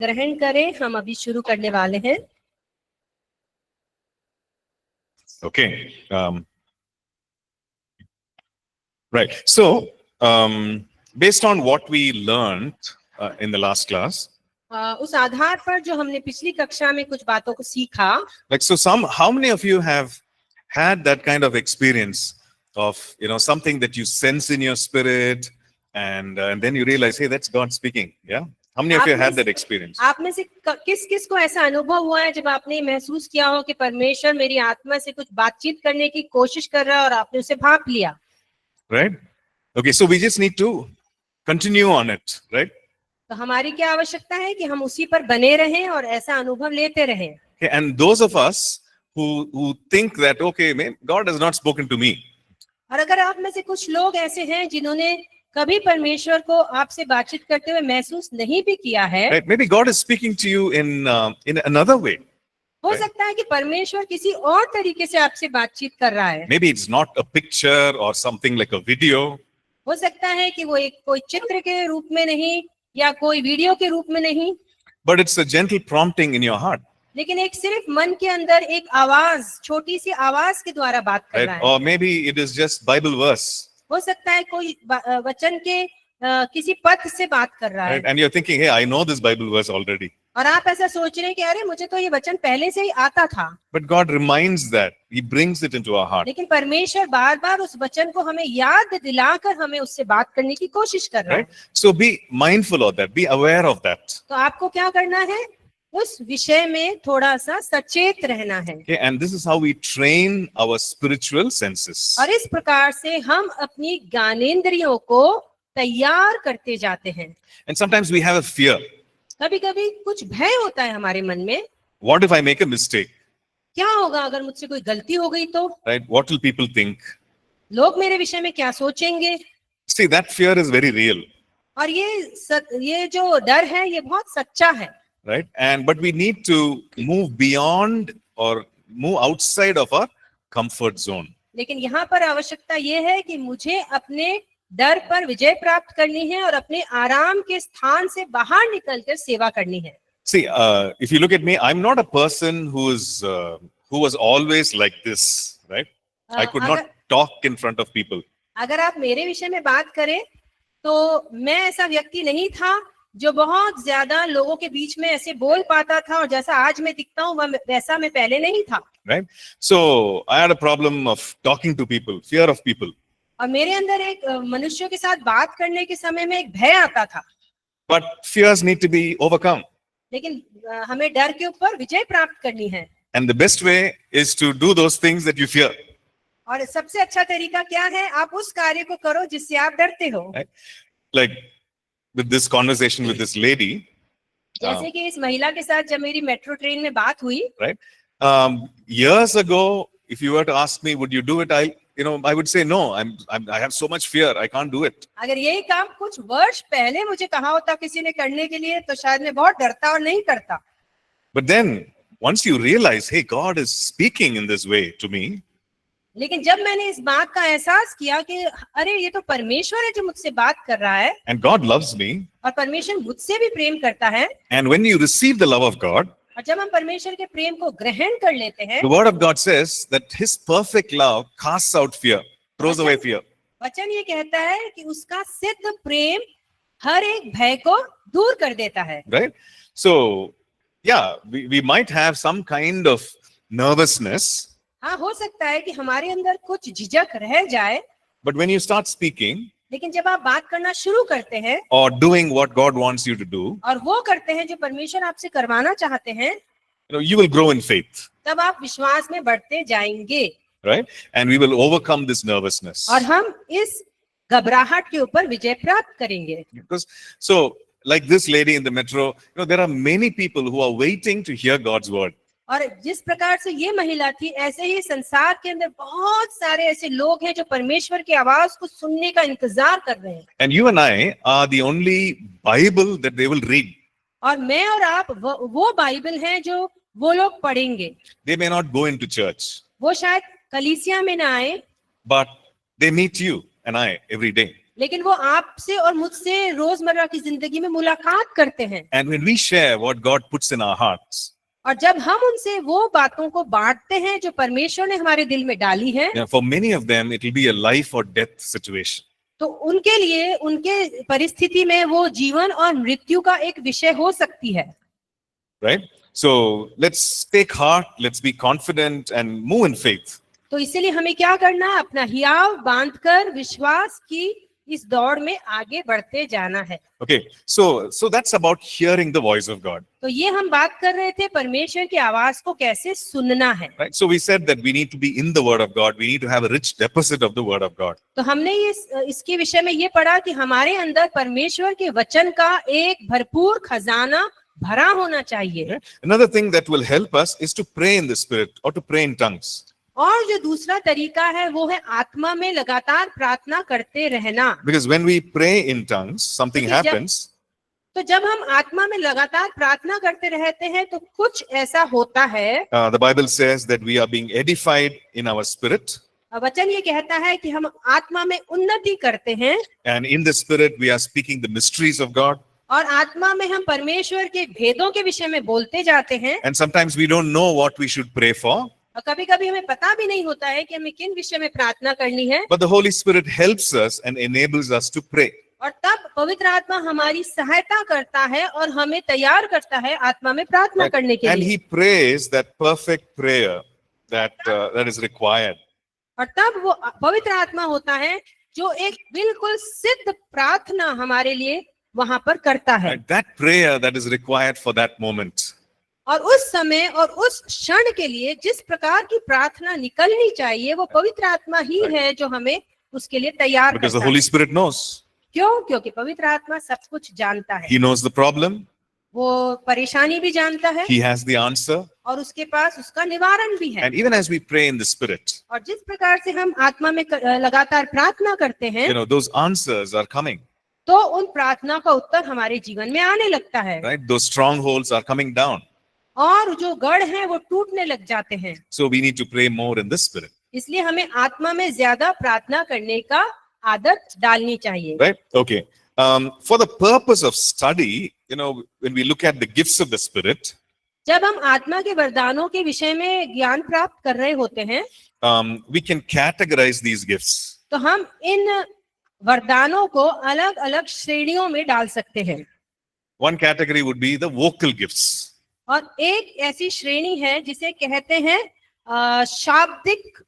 ग्रहण करें, हम अभी शुरू करने वाले हैं। Okay. Right. So, based on what we learned in the last class, उस आधार पर जो हमने पिछली कक्षा में कुछ बातों को सीखा, like so, how many of you have had that kind of experience of something that you sense in your spirit, and then you realize, hey, that's God speaking. Yeah. How many of you had that experience? आप में से किस किस को ऐसा अनुभव हुआ है जब आपने महसूस किया हो कि परमेश्वर मेरी आत्मा से कुछ बातचीत करने की कोशिश कर रहा है और आपने उसे भांप लिया? Right. Okay. So we just need to continue on it. Right. तो हमारी क्या आवश्यकता है कि हम उसी पर बने रहें और ऐसा अनुभव लेते रहें। Okay, and those of us who think that okay, God has not spoken to me. और अगर आप में से कुछ लोग ऐसे हैं जिन्होंने कभी परमेश्वर को आपसे बातचीत करते हुए महसूस नहीं भी किया है, Right? Maybe God is speaking to you in another way. हो सकता है कि परमेश्वर किसी और तरीके से आपसे बातचीत कर रहा है। Maybe it's not a picture or something like a video. हो सकता है कि वो एक कोई चित्र के रूप में नहीं या कोई वीडियो के रूप में नहीं, But it's a gentle prompting in your heart. लेकिन एक सिर्फ मन के अंदर एक आवाज, छोटी सी आवाज के द्वारा बात कर रहा है। Or maybe it is just Bible verse. हो सकता है कोई वचन के किसी पद से बात कर रहा है। And you're thinking, hey, I know this Bible verse already. और आप ऐसा सोच रहे हैं कि अरे मुझे तो ये वचन पहले से ही आता था। But God reminds that. He brings it into our heart. लेकिन परमेश्वर बार बार उस वचन को हमें याद दिलाकर हमें उससे बात करने की कोशिश कर रहा है। Right? So be mindful of that. Be aware of that. तो आपको क्या करना है? उस विषय में थोड़ा सा सचेत रहना है। Okay, and this is how we train our spiritual senses. और इस प्रकार से हम अपनी ज्ञानेंद्रियों को तैयार करते जाते हैं। And sometimes we have a fear. कभी-कभी कुछ भय होता है हमारे मन में। What if I make a mistake? क्या होगा अगर मुझसे कोई गलती हो गई तो? Right? What will people think? लोग मेरे विषय में क्या सोचेंगे? See, that fear is very real. और ये जो डर है ये बहुत सच्चा है। Right? But we need to move beyond or move outside of our comfort zone. लेकिन यहाँ पर आवश्यकता ये है कि मुझे अपने डर पर विजय प्राप्त करनी है और अपने आराम के स्थान से बाहर निकलकर सेवा करनी है। See, if you look at me, I'm not a person who was always like this, right? I could not talk in front of people. अगर आप मेरे विषय में बात करें तो मैं ऐसा व्यक्ति नहीं था जो बहुत ज्यादा लोगों के बीच में ऐसे बोल पाता था, और जैसा आज मैं दिखता हूँ वैसा मैं पहले नहीं था। Right? So I had a problem of talking to people, fear of people. और मेरे अंदर एक मनुष्यों के साथ बात करने के समय में एक भय आता था। But fears need to be overcome. लेकिन हमें डर के ऊपर विजय प्राप्त करनी है। And the best way is to do those things that you fear. और सबसे अच्छा तरीका क्या है? आप उस कार्य को करो जिससे आप डरते हो। Right? Like with this conversation with this lady. जैसे कि इस महिला के साथ जब मेरी मेट्रो ट्रेन में बात हुई, right? Years ago, if you were to ask me, would you do it? I would say no. I have so much fear. I can't do it. अगर यही काम कुछ वर्ष पहले मुझे कहा होता किसी ने करने के लिए तो शायद मैं बहुत डरता और नहीं करता। But then once you realize, hey, God is speaking in this way to me. लेकिन जब मैंने इस बात का एहसास किया कि अरे ये तो परमेश्वर है जो मुझसे बात कर रहा है, and God loves me, और परमेश्वर मुझसे भी प्रेम करता है, and when you receive the love of God, और जब हम परमेश्वर के प्रेम को ग्रहण कर लेते हैं, the word of God says that his perfect love casts out fear, throws away fear. वचन ये कहता है कि उसका सिद्ध प्रेम हर एक भय को दूर कर देता है। Right? So yeah, we might have some kind of nervousness. हाँ, हो सकता है कि हमारे अंदर कुछ झिझक रह जाए, but when you start speaking, लेकिन जब आप बात करना शुरू करते हैं or doing what God wants you to do, और वो करते हैं जो परमेश्वर आपसे करवाना चाहते हैं, you will grow in faith. तब आप विश्वास में बढ़ते जाएंगे, right? And we will overcome this nervousness. और हम इस घबराहट के ऊपर विजय प्राप्त करेंगे। Because so like this lady in the metro, there are many people who are waiting to hear God's word. और जिस प्रकार से ये महिला थी, ऐसे ही संसार के अंदर बहुत सारे ऐसे लोग हैं जो परमेश्वर की आवाज को सुनने का इंतजार कर रहे हैं। And you and I are the only Bible that they will read. और मैं और आप वो बाइबल हैं जो वो लोग पढ़ेंगे। They may not go into church. वो शायद कलीसिया में ना आए, but they meet you and I every day. लेकिन वो आपसे और मुझसे रोजमर्रा की जिंदगी में मुलाकात करते हैं। And when we share what God puts in our hearts, और जब हम उनसे वो बातों को बांटते हैं जो परमेश्वर ने हमारे दिल में डाली है, for many of them, it will be a life or death situation. तो उनके लिए उनके परिस्थिति में वो जीवन और मृत्यु का एक विषय हो सकती है। Right? So let's take heart, let's be confident and move in faith. तो इसीलिए हमें क्या करना है? अपना हियाव बांधकर विश्वास की इस दौड़ में आगे बढ़ते जाना है। Okay, so that's about hearing the voice of God. तो ये हम बात कर रहे थे परमेश्वर की आवाज को कैसे सुनना है। Right? So we said that we need to be in the Word of God. We need to have a rich deposit of the Word of God. तो हमने इसके विषय में ये पढ़ा कि हमारे अंदर परमेश्वर के वचन का एक भरपूर खजाना भरा होना चाहिए। Another thing that will help us is to pray in the Spirit or to pray in tongues. और जो दूसरा तरीका है वो है आत्मा में लगातार प्रार्थना करते रहना। Because when we pray in tongues, something happens. तो जब हम आत्मा में लगातार प्रार्थना करते रहते हैं तो कुछ ऐसा होता है। The Bible says that we are being edified in our spirit. वचन ये कहता है कि हम आत्मा में उन्नति करते हैं। And in the Spirit we are speaking the mysteries of God. और आत्मा में हम परमेश्वर के भेदों के विषय में बोलते जाते हैं। And sometimes we don't know what we should pray for. और कभी-कभी हमें पता भी नहीं होता है कि हमें किन विषय में प्रार्थना करनी है। But the Holy Spirit helps us and enables us to pray. और तब पवित्र आत्मा हमारी सहायता करता है और हमें तैयार करता है आत्मा में प्रार्थना करने के And लिए। He prays that perfect prayer that is required. और तब वो पवित्र आत्मा होता है जो एक बिल्कुल सिद्ध प्रार्थना हमारे लिए वहां पर करता है। That prayer that is required for that moment. और उस समय और उस क्षण के लिए जिस प्रकार की प्रार्थना निकलनी चाहिए वो पवित्र आत्मा ही है जो हमें उसके लिए तैयार Because the करता है। Holy Spirit knows. क्यों? क्योंकि पवित्र आत्मा सब कुछ जानता है। He knows the problem. वो परेशानी भी जानता है He has the answer. और उसके पास उसका निवारण भी है। And even as we pray in the Spirit, और जिस प्रकार से हम आत्मा में लगातार प्रार्थना करते हैं, those answers are coming. तो उन प्रार्थना का उत्तर हमारे जीवन में आने लगता है। Right? Those strongholds are coming down. और जो गढ़ हैं वो टूटने लग जाते हैं। So we need to pray more in the Spirit. इसलिए हमें आत्मा में ज्यादा प्रार्थना करने का आदत डालनी चाहिए। Right? Okay. For the purpose of study, when we look at the gifts of the Spirit, जब हम आत्मा के वरदानों के विषय में ज्ञान प्राप्त कर रहे होते हैं, we can categorize these gifts. तो हम इन वरदानों को अलग अलग श्रेणियों में डाल सकते हैं। One category would be the vocal gifts. और एक ऐसी श्रेणी है जिसे कहते हैं शाब्दिक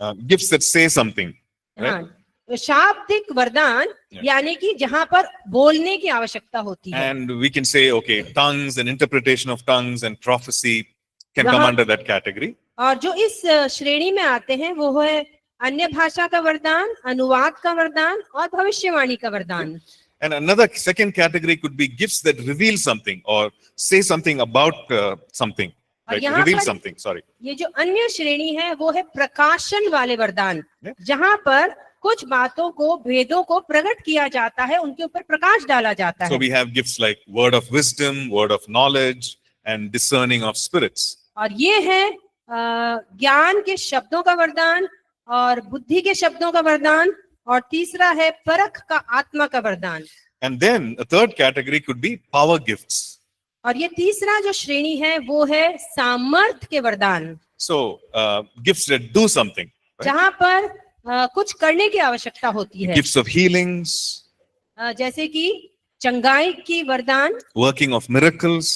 Gifts that say something. Right? हाँ, शाब्दिक वरदान, यानी कि जहां पर बोलने की आवश्यकता होती है। And we can say, okay, tongues and interpretation of tongues and prophecy can come under that category. और जो इस श्रेणी में आते हैं वो है अन्य भाषा का वरदान, अनुवाद का वरदान और भविष्यवाणी का वरदान। And another second category could be gifts that reveal something or say something about something. Right? Reveal something, sorry. ये जो अन्य श्रेणी है वो है प्रकाशन वाले वरदान, जहां पर कुछ बातों को, भेदों को प्रकट किया जाता है, उनके ऊपर प्रकाश डाला जाता है। So we have gifts like word of wisdom, word of knowledge and discerning of spirits. और ये है ज्ञान के शब्दों का वरदान और बुद्धि के शब्दों का वरदान, और तीसरा है परख का आत्मा का वरदान। And then a third category could be power gifts. और ये तीसरा जो श्रेणी है वो है सामर्थ्य के वरदान। So gifts that do something. Right? जहां पर कुछ करने की आवश्यकता होती है। Gifts of healings, जैसे कि चंगाई की वरदान, working of miracles,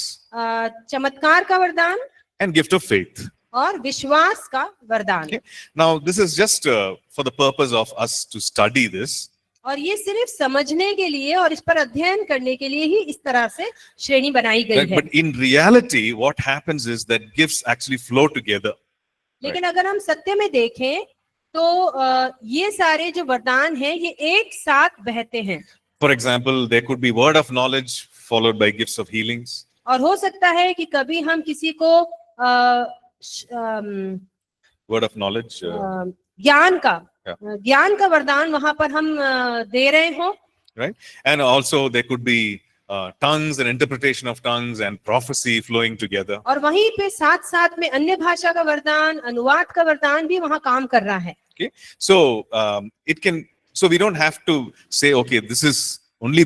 चमत्कार का वरदान and gift of faith. और विश्वास का वरदान। Okay. Now this is just for the purpose of us to study this. और ये सिर्फ समझने के लिए और इस पर अध्ययन करने के लिए ही इस तरह से श्रेणी बनाई गई है। But in reality, what happens is that gifts actually flow together. लेकिन अगर हम सत्य में देखें तो ये सारे जो वरदान हैं ये एक साथ बहते हैं। For example, there could be word of knowledge followed by gifts of healings. और हो सकता है कि कभी हम किसी को Word of knowledge. ज्ञान का वरदान वहां पर हम दे रहे हो। Right? And also there could be tongues and interpretation of tongues and prophecy flowing together. और वहीं पे साथ साथ में अन्य भाषा का वरदान, अनुवाद का वरदान भी वहां काम कर रहा है। Okay. So it can So we don't have to say, okay, this is only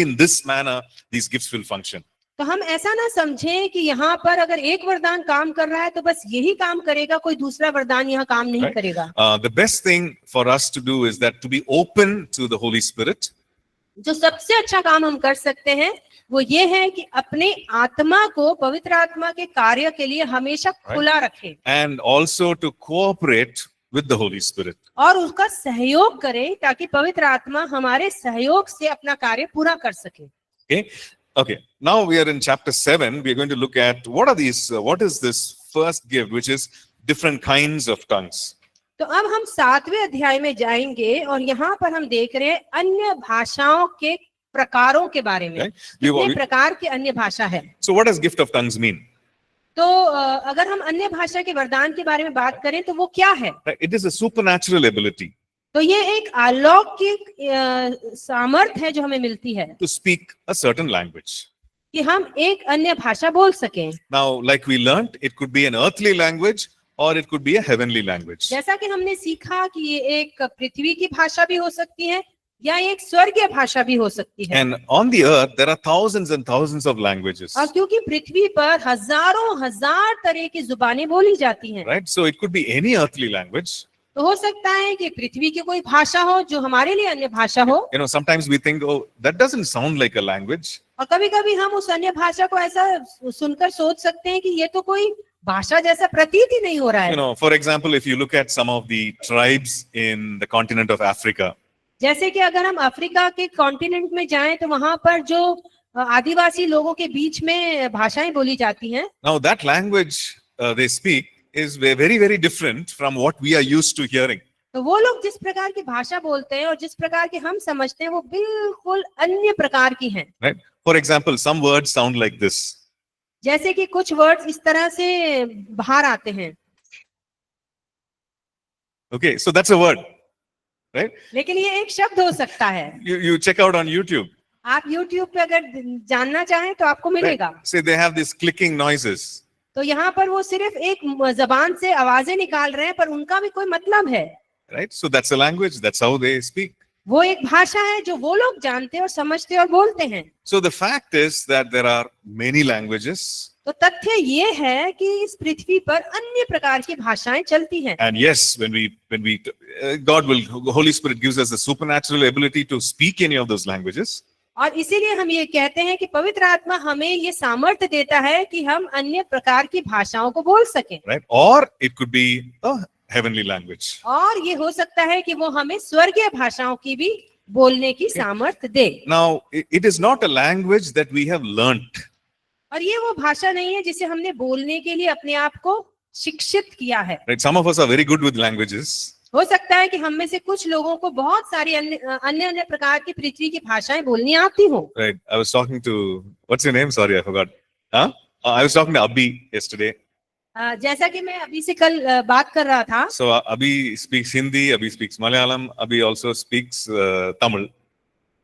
in this manner these gifts will function. तो हम ऐसा ना समझें कि यहाँ पर अगर एक वरदान काम कर रहा है तो बस यही काम करेगा, कोई दूसरा वरदान यहाँ काम नहीं Right. करेगा। The best thing for us to do is that to be open to the Holy Spirit. जो सबसे अच्छा काम हम कर सकते हैं वो ये है कि अपने आत्मा को पवित्र आत्मा के कार्य के लिए हमेशा खुला रखें, And also to cooperate with the Holy Spirit. और उसका सहयोग करें ताकि पवित्र आत्मा हमारे सहयोग से अपना कार्य पूरा कर सके। Okay. Now we are in chapter 7. We are going to look at what is this first gift, which is different kinds of tongues. तो अब हम 7वें अध्याय में जाएंगे और यहाँ पर हम देख रहे हैं अन्य भाषाओं के प्रकारों के बारे में। Right. कितने प्रकार की अन्य भाषा है। So what does gift of tongues mean? तो अगर हम अन्य भाषा के वरदान के बारे में बात करें तो वो क्या है? Right. It is a supernatural ability तो ये एक अलौकिक सामर्थ है जो हमें मिलती है to speak a certain language. कि हम एक अन्य भाषा बोल सकें। Now, like we learned, it could be an earthly language or it could be a heavenly language. जैसा कि हमने सीखा कि ये एक पृथ्वी की भाषा भी हो सकती है या एक स्वर्गीय भाषा भी हो सकती है। And on the earth, there are thousands and thousands of languages. और क्योंकि पृथ्वी पर हजारों हजार तरह की जुबानें बोली जाती हैं, Right? So it could be any earthly language. तो हो सकता है कि पृथ्वी की कोई भाषा हो जो हमारे लिए अन्य भाषा हो। You know, sometimes we think, oh, that doesn't sound like a language. और कभी कभी हम उस अन्य भाषा को ऐसा सुनकर सोच सकते हैं कि ये तो कोई भाषा जैसा प्रतीत ही नहीं हो रहा You है। know, for example, if you look at some of the tribes in the continent of Africa, जैसे कि अगर हम अफ्रीका के कॉन्टिनेंट में जाएं तो वहां पर जो आदिवासी लोगों के बीच में भाषाएं बोली जाती हैं, now that language they speak is very, very different from what we are used to hearing. तो वो लोग जिस प्रकार की भाषा बोलते हैं और जिस प्रकार की हम समझते हैं वो बिल्कुल अन्य प्रकार की हैं। Right? For example, some words sound like this. जैसे कि कुछ वर्ड्स इस तरह से बाहर आते हैं। Okay, so that's a word, right? लेकिन ये एक शब्द हो सकता है। You check out on YouTube. आप YouTube पे अगर जानना चाहें तो आपको मिलेगा। Right? Say they have these clicking noises. तो यहाँ पर वो सिर्फ एक जबान से आवाजें निकाल रहे हैं पर उनका भी कोई मतलब है। Right? So that's a language. That's how they speak. वो एक भाषा है जो वो लोग जानते और समझते और बोलते हैं। So the fact is that there are many languages. तो तथ्य ये है कि इस पृथ्वी पर अन्य प्रकार की भाषाएं चलती हैं। And yes, when we Holy Spirit gives us the supernatural ability to speak any of those languages. और इसीलिए हम ये कहते हैं कि पवित्र आत्मा हमें ये सामर्थ्य देता है कि हम अन्य प्रकार की भाषाओं को बोल सकें। Right? Or it could be a heavenly language. और ये हो सकता है कि वो हमें स्वर्गीय भाषाओं की भी बोलने की सामर्थ्य दे। Now, it is not a language that we have learnt. और ये वो भाषा नहीं है जिसे हमने बोलने के लिए अपने आप को शिक्षित किया है। Right? Some of us are very good with languages. हो सकता है कि हम में से कुछ लोगों को बहुत सारी अन्य प्रकार की पृथ्वी की भाषाएं बोलनी आती हो। Right? I was talking to, what's your name? Sorry, I forgot. Huh? I was talking to Abhi yesterday. जैसा कि मैं अभी से कल बात कर रहा था। So Abhi speaks Hindi, Abhi speaks Malayalam, Abhi also speaks Tamil.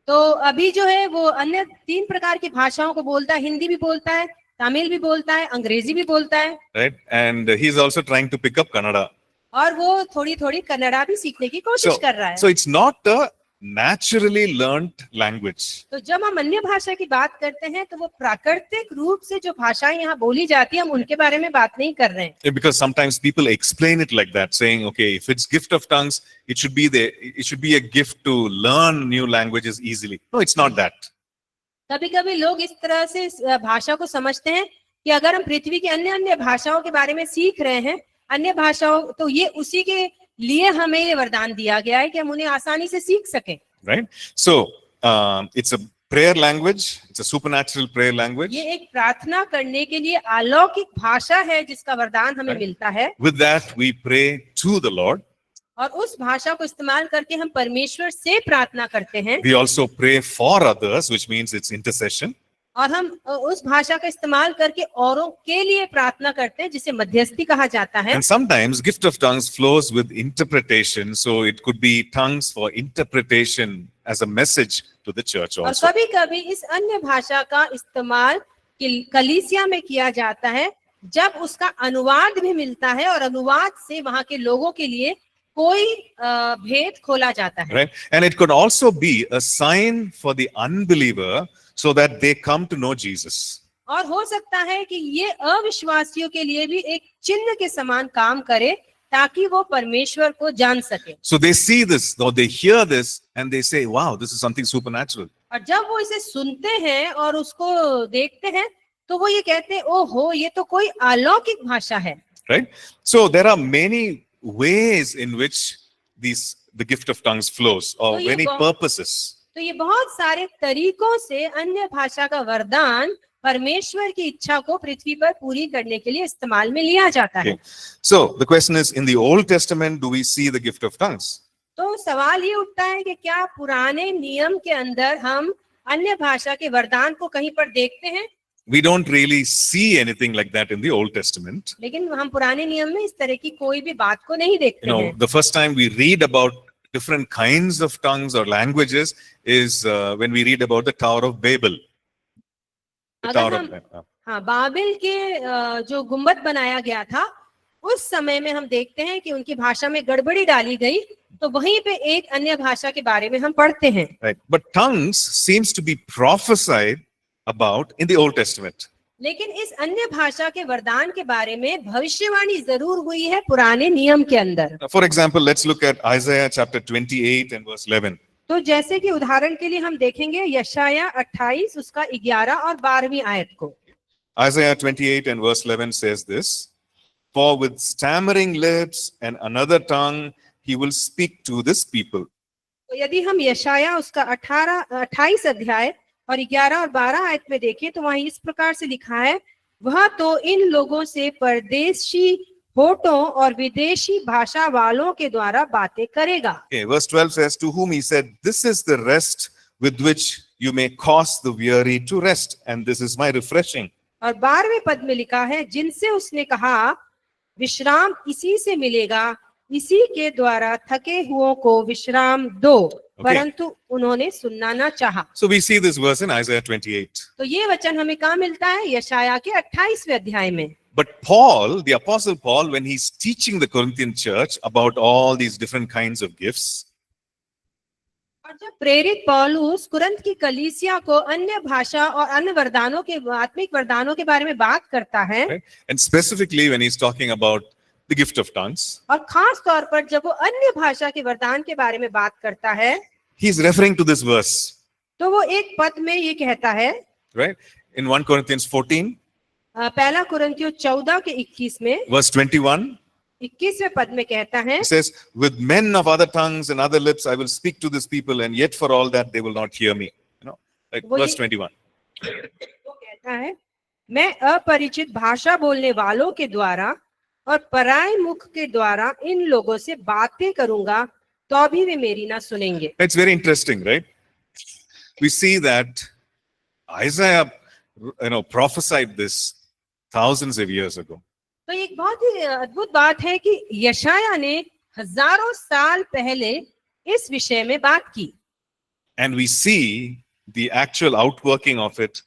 तो अभी जो है वो अन्य 3 प्रकार की भाषाओं को बोलता है, हिंदी भी बोलता है, तमिल भी बोलता है, अंग्रेजी भी बोलता है। Right? And he is also trying to pick up Kannada. और वो थोड़ी-थोड़ी कन्नड़ा भी सीखने की कोशिश कर रहा है। So it's not a naturally learnt language. तो जब हम अन्य भाषा की बात करते हैं तो वो प्राकृतिक रूप से जो भाषाएं यहाँ बोली जाती है हम उनके बारे में बात नहीं कर रहे हैं। Because sometimes people explain it like that, saying, okay, if it's gift of tongues, it should be a gift to learn new languages easily. No, it's not that. कभी-कभी लोग इस तरह से भाषा को समझते हैं कि अगर हम पृथ्वी की अन्य भाषाओं के बारे में सीख रहे हैं, अन्य भाषाओं, तो ये उसी के लिए हमें ये वरदान दिया गया है कि हम उन्हें आसानी से सीख सकें। Right? So it's a prayer language. It's a supernatural prayer language. ये एक प्रार्थना करने के लिए अलौकिक भाषा है जिसका वरदान हमें मिलता है। With that, we pray to the Lord. और उस भाषा को इस्तेमाल करके हम परमेश्वर से प्रार्थना करते हैं। We also pray for others, which means it's intercession. और हम उस भाषा का इस्तेमाल करके औरों के लिए प्रार्थना करते हैं जिसे मध्यस्थी कहा जाता है। And sometimes gift of tongues flows with interpretation, so it could be tongues for interpretation as a message to the church और also. कभी-कभी इस अन्य भाषा का इस्तेमाल कलीसिया में किया जाता है जब उसका अनुवाद भी मिलता है और अनुवाद से वहां के लोगों के लिए कोई भेद खोला जाता है। right? And it could also be a sign for the unbeliever so that they come to know Jesus. और हो सकता है कि ये अविश्वासियों के लिए भी एक चिन्ह के समान काम करे ताकि वो परमेश्वर को जान सके। So they see this or they hear this and they say, wow, this is something supernatural. और जब वो इसे सुनते हैं और उसको देखते हैं तो वो ये कहते हैं, ओहो, ये तो कोई अलौकिक भाषा है। Right? So there are many ways in which the gift of tongues flows, or So many purposes. तो ये बहुत सारे तरीकों से अन्य भाषा का वरदान परमेश्वर की इच्छा को पृथ्वी पर पूरी करने के लिए इस्तेमाल में लिया जाता है। Okay. So the question is, in the Old Testament, do we see the gift of tongues? तो सवाल ये उठता है कि क्या पुराने नियम के अंदर हम अन्य भाषा के वरदान को कहीं पर देखते हैं? We don't really see anything like that in the Old Testament. लेकिन हम पुराने नियम में इस तरह की कोई भी बात को नहीं देखते हैं। The first time we read about different kinds of tongues or languages is when we read about the Tower of Babel. The Tower of Babel. हाँ, बाबिल के जो गुम्बद बनाया गया था उस समय में हम देखते हैं कि उनकी भाषा में गड़बड़ी डाली गई, तो वहीं पे एक अन्य भाषा के बारे में हम पढ़ते हैं। Right. But tongues seems to be prophesied about in the Old Testament. लेकिन इस अन्य भाषा के वरदान के बारे में भविष्यवाणी जरूर हुई है पुराने नियम के अंदर। For example, let's look at Isaiah chapter 28 and verse 11. तो जैसे कि उदाहरण के लिए हम देखेंगे यशाया 28 उसका 11 और 12वीं आयत को। Isaiah 28 and verse 11 says this, for with stammering lips and another tongue he will speak to this people. तो यदि हम यशाया उसका 28 अध्याय और 11 और 12 आयत में देखें तो वहाँ इस प्रकार से लिखा है, वह तो इन लोगों से परदेशी होठों और विदेशी भाषा वालों के द्वारा बातें करेगा। Okay, verse 12 says, to whom he said, this is the rest with which you may cause the weary to rest, and this is my refreshing. और 12वें पद में लिखा है, जिनसे उसने कहा विश्राम इसी से मिलेगा, इसी के द्वारा थके हुओं को विश्राम दो, परंतु उन्होंने सुनना ना चाहा। So we see this verse in Isaiah 28. तो ये वचन हमें कहाँ मिलता है? यशाया के 28वें अध्याय में। But Paul, the apostle Paul, when he's teaching the Corinthian church about all these different kinds of gifts, और जब प्रेरित पौलुस कुरिन्थ की कलीसिया को अन्य भाषा और अन्य वरदानों के आत्मिक वरदानों के बारे में बात करता है, right? And specifically when he's talking about the gift of tongues, और खास तौर पर जब वो अन्य भाषा के वरदान के बारे में बात करता है, he's referring to this verse, तो वो एक पद में ये कहता है, right? In 1 Corinthians 14, पहला कुरिन्थियों 14 के 21 में, verse 21, 21वें पद में कहता है, it says, with men of other tongues and other lips I will speak to this people, and yet for all that they will not hear me. Like verse 21. वो कहता है, मैं अपरिचित भाषा बोलने वालों के द्वारा और पराय मुख के द्वारा इन लोगों से बातें करूंगा, तो भी वे मेरी ना सुनेंगे। It's very interesting, right? We see that Isaiah, prophesied this thousands of years ago. तो एक बहुत ही अद्भुत बात है कि यशाया ने हजारों साल पहले इस विषय में बात की। And we see the actual outworking of it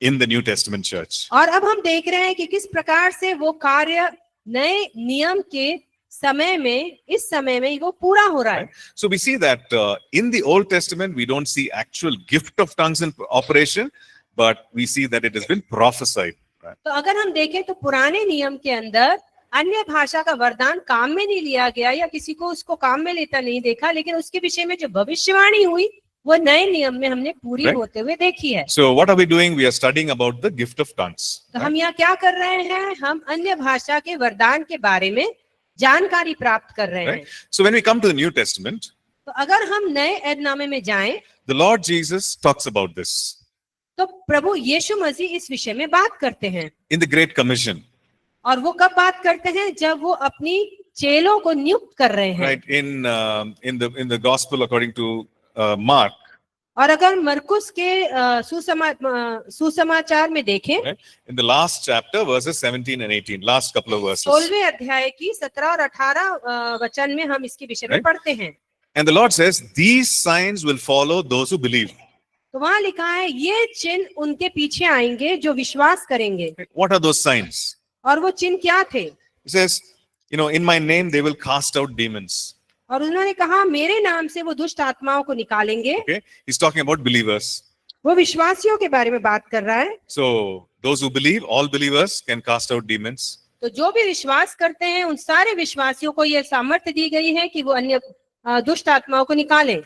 in the New Testament church. और अब हम देख रहे हैं कि किस प्रकार से वो कार्य नए नियम के समय में, इस समय में वो पूरा हो रहा है। So we see that in the Old Testament we don't see actual gift of tongues in operation, but we see that it has been prophesied. तो अगर हम देखें तो पुराने नियम के अंदर अन्य भाषा का वरदान काम में नहीं लिया गया या किसी को उसको काम में लेता नहीं देखा, लेकिन उसके विषय में जो भविष्यवाणी हुई वो नए नियम में हमने पूरी होते हुए देखी है। So what are we doing? We are studying about the gift of tongues. तो हम यहाँ क्या कर रहे हैं? हम अन्य भाषा के वरदान के बारे में जानकारी प्राप्त कर रहे हैं। So when we come to the New Testament, तो अगर हम नए ऐदनामे में जाएं, the Lord Jesus talks about this. तो प्रभु यीशु मसीह इस विषय में बात करते हैं। In the Great Commission. और वो कब बात करते हैं? जब वो अपनी चेलों को नियुक्त कर रहे हैं। Right, in the Gospel according to Mark. और अगर मरकुस के सुसमाचार में देखें, Right? In the last chapter, verses 17 and 18, last couple of verses. 16वें अध्याय की 17 और 18 वचन में हम इसके विषय में पढ़ते हैं। And the Lord says, these signs will follow those who believe. तो वहाँ लिखा है, ये चिन्ह उनके पीछे आएंगे जो विश्वास करेंगे। What are those signs? और वो चिन्ह क्या थे? He says, in my name they will cast out demons. और उन्होंने कहा मेरे नाम से वो दुष्ट आत्माओं को निकालेंगे। Okay, he's talking about believers. वो विश्वासियों के बारे में बात कर रहा है। So those who believe, all believers can cast out demons. तो जो भी विश्वास करते हैं उन सारे विश्वासियों को यह सामर्थ्य दी गई है कि वो अन्य दुष्ट आत्माओं को निकालें।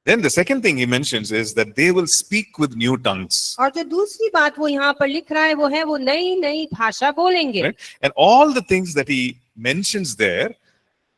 Then the second thing he mentions is that they will speak with new tongues. और जो दूसरी बात वो यहाँ पर लिख रहा है वो है वो नई नई भाषा बोलेंगे। Right? And all the things that he mentions there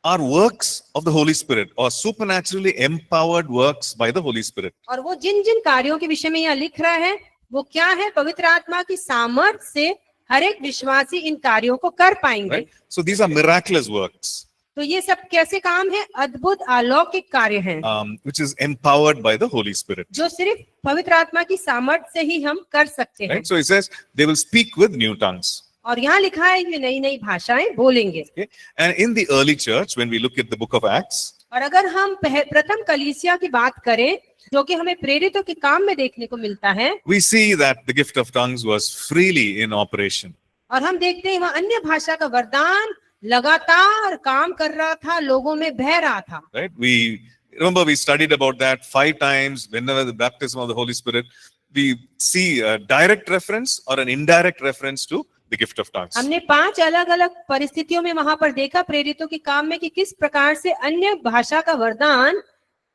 are works of the Holy Spirit or supernaturally empowered works by the Holy Spirit. और वो जिन जिन कार्यों के विषय में यहाँ लिख रहा है वो क्या है, पवित्र आत्मा की सामर्थ्य से हर एक विश्वासी इन कार्यों को कर पाएंगे। Right? So these are miraculous works, तो ये सब कैसे काम है? अद्भुत अलौकिक कार्य हैं which is empowered by the Holy Spirit. जो सिर्फ पवित्र आत्मा की सामर्थ्य से ही हम कर सकते हैं। Right? So he says they will speak with new tongues. और यहाँ लिखा है कि नई नई भाषाएं बोलेंगे। Okay? And in the early church, when we look at the book of Acts, और अगर हम प्रथम कलीसिया की बात करें जो कि हमें प्रेरितों के काम में देखने को मिलता है, we see that the gift of tongues was freely in operation. और हम देखते हैं वहाँ अन्य भाषा का वरदान लगातार काम कर रहा था, लोगों में बह रहा था। Right? We remember we studied about that 5 times. Whenever the baptism of the Holy Spirit, we see a direct reference or an indirect reference to the gift of tongues. हमने 5 अलग अलग परिस्थितियों में वहां पर देखा प्रेरितों के काम में कि किस प्रकार से अन्य भाषा का वरदान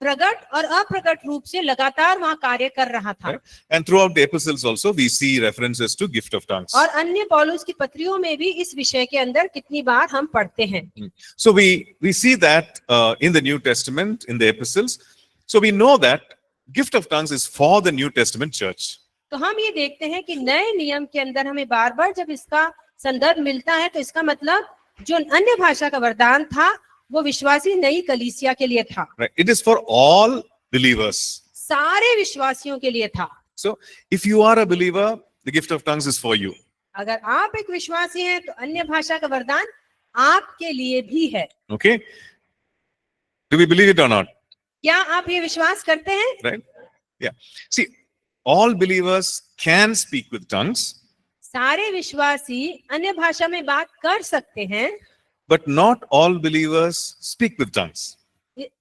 प्रकट और अप्रकट रूप से लगातार वहां कार्य कर रहा था। Right? And throughout the epistles also, we see references to gift of tongues. और अन्य पौलुस की पत्रियों में भी इस विषय के अंदर कितनी बार हम पढ़ते हैं। So we see that in the New Testament, in the epistles. So we know that gift of tongues is for the New Testament church. तो हम ये देखते हैं कि नए नियम के अंदर हमें बार बार जब इसका संदर्भ मिलता है तो इसका मतलब जो अन्य भाषा का वरदान था वो विश्वासी नई कलीसिया के लिए था। Right? It is for all believers. सारे विश्वासियों के लिए था। So if you are a believer, the gift of tongues is for you. अगर आप एक विश्वासी हैं तो अन्य भाषा का वरदान आपके लिए भी है। Okay? Do we believe it or not? क्या आप ये विश्वास करते हैं? Right? Yeah. See, all believers can speak with tongues, सारे विश्वासी अन्य भाषा में बात कर सकते हैं, but not all believers speak with tongues.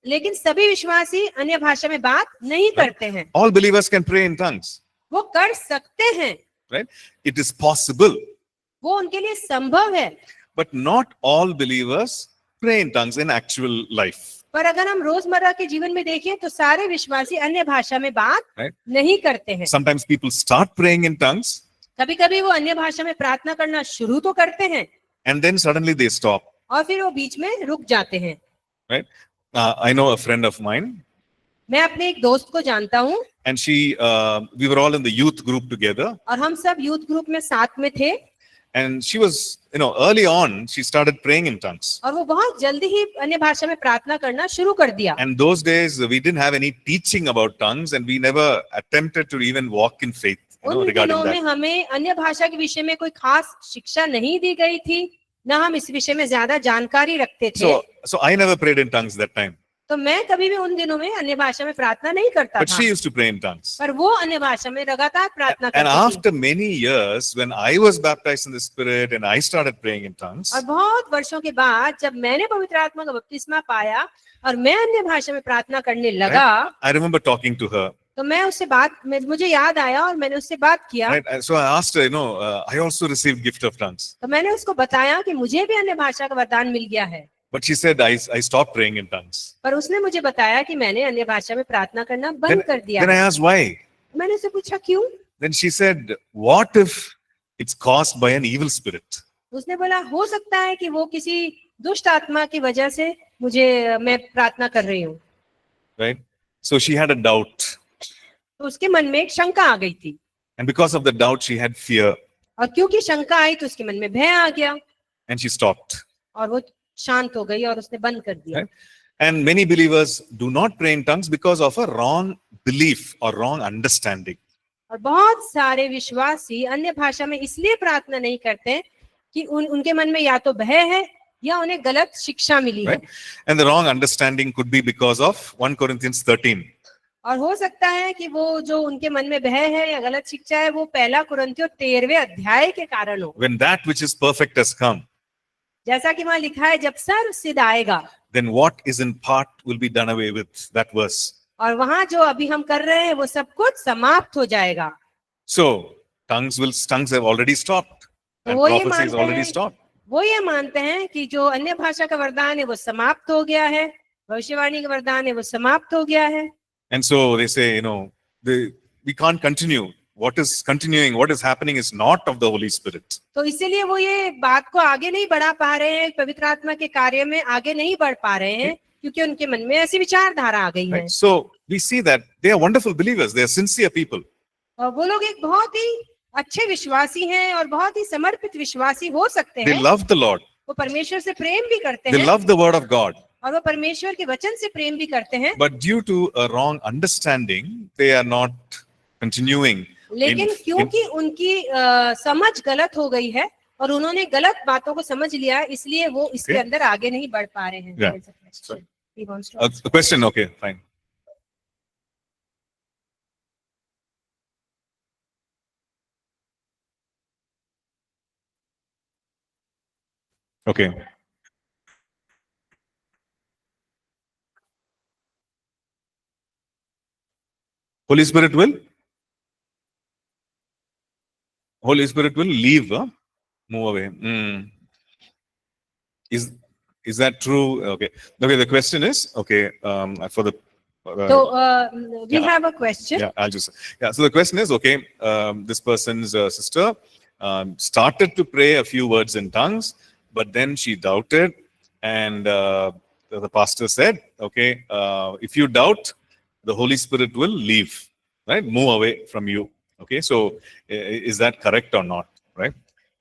लेकिन सभी विश्वासी अन्य भाषा में बात नहीं करते हैं। All believers can pray in tongues. वो कर सकते हैं, Right? It is possible, वो उनके लिए संभव है। but not all believers pray in tongues in actual life. पर अगर हम रोजमर्रा के जीवन में देखें तो सारे विश्वासी अन्य भाषा में बात Right? नहीं करते हैं। Sometimes people start praying in tongues कभी कभी वो अन्य भाषा में प्रार्थना करना शुरू तो करते हैं and then suddenly they stop. और फिर वो बीच में रुक जाते हैं। Right? I know a friend of mine, मैं अपने एक दोस्त को जानता हूँ and we were all in the youth group together, और हम सब यूथ ग्रुप में साथ में थे and she was, early on, she started praying in tongues. और वो बहुत जल्दी ही अन्य भाषा में प्रार्थना करना शुरू कर दिया। And those days, we didn't have any teaching about tongues, and we never attempted to even walk in faith, उन regarding दिनों में that. हमें अन्य भाषा के विषय में कोई खास शिक्षा नहीं दी गई थी, न हम इस विषय में ज्यादा जानकारी रखते थे। So I never prayed in tongues that time, तो मैं कभी भी उन दिनों में अन्य भाषा में प्रार्थना नहीं करता but था, she used to pray in tongues. पर वो अन्य भाषा में लगातार प्रार्थना And करती थी। after many years, when I was baptized in the Spirit and I started praying in tongues, और बहुत वर्षों के बाद जब मैंने पवित्र आत्मा का बपतिस्मा पाया और मैं अन्य भाषा में प्रार्थना करने लगा, I remember talking to her. तो मैं उससे मुझे याद आया और मैंने उससे बात किया। Right? And so I asked her, I also received gift of tongues. तो मैंने उसको बताया कि मुझे भी अन्य भाषा का वरदान मिल गया है, But she said, I stopped praying in tongues. पर उसने मुझे बताया कि मैंने अन्य भाषा में प्रार्थना करना Then, बंद कर दिया। then I asked why. मैंने उससे पूछा क्यों? Then she said, what if it's caused by an evil spirit? उसने बोला हो सकता है कि वो किसी दुष्ट आत्मा की वजह से मैं प्रार्थना कर रही हूँ। Right? So she had a doubt. तो उसके मन में एक शंका आ गई थी, And because of the doubt, she had fear. और क्योंकि शंका आई तो उसके मन में भय आ गया And she stopped. और वो शांत हो गई और उसने बंद कर दिया। Right? And many believers do not pray in tongues because of a wrong belief or wrong understanding. और बहुत सारे विश्वासी अन्य भाषा में इसलिए प्रार्थना नहीं करते कि उनके मन में या तो भय है या उन्हें गलत शिक्षा मिली है। Right? And the wrong understanding could be because of 1 Corinthians 13. और हो सकता है कि वो जो उनके मन में भय है या गलत शिक्षा है वो 1 कुरिन्थियों 13वें अध्याय के कारण हो। When that which is perfect has come, जैसा कि वहाँ लिखा है, जब सर्व सिद्ध आएगा, then what is in part will be done away with. That verse. और वहाँ जो अभी हम कर रहे हैं वो सब कुछ समाप्त हो जाएगा। So tongues have already stopped, and वो ये prophecy is मानते already हैं, stopped. वो ये मानते हैं कि जो अन्य भाषा का वरदान है वो समाप्त हो गया है, भविष्यवाणी का वरदान है वो समाप्त हो गया है। And so they say, we can't continue. What is continuing, what is happening is not of the Holy Spirit. तो इसीलिए वो ये बात को आगे नहीं बढ़ा पा रहे हैं, पवित्र आत्मा के कार्य में आगे नहीं बढ़ पा रहे हैं, क्योंकि उनके मन में ऐसी विचारधारा आ गई है। Right? So we see that they are wonderful believers. They are sincere people. और वो लोग एक बहुत ही अच्छे विश्वासी हैं और बहुत ही समर्पित विश्वासी हो सकते They हैं। love the Lord. वो परमेश्वर से प्रेम भी करते They हैं love the word of God. और वो परमेश्वर के वचन से प्रेम भी करते हैं, But due to a wrong understanding, they are not continuing. लेकिन क्योंकि उनकी समझ गलत हो गई है और उन्होंने गलत बातों को समझ लिया है, इसलिए वो इसके अंदर आगे नहीं बढ़ पा रहे हैं। Yeah. He wants to A question, okay, fine. Okay. Holy Spirit will leave, move away. Is that true? Okay. The question is, okay, for the So we yeah. have a question. So the question is, okay, this person's sister started to pray a few words in tongues, but then she doubted, and the pastor said, okay, if you doubt, the Holy Spirit will leave, right? Move away from you. Okay, so is that correct or not, right?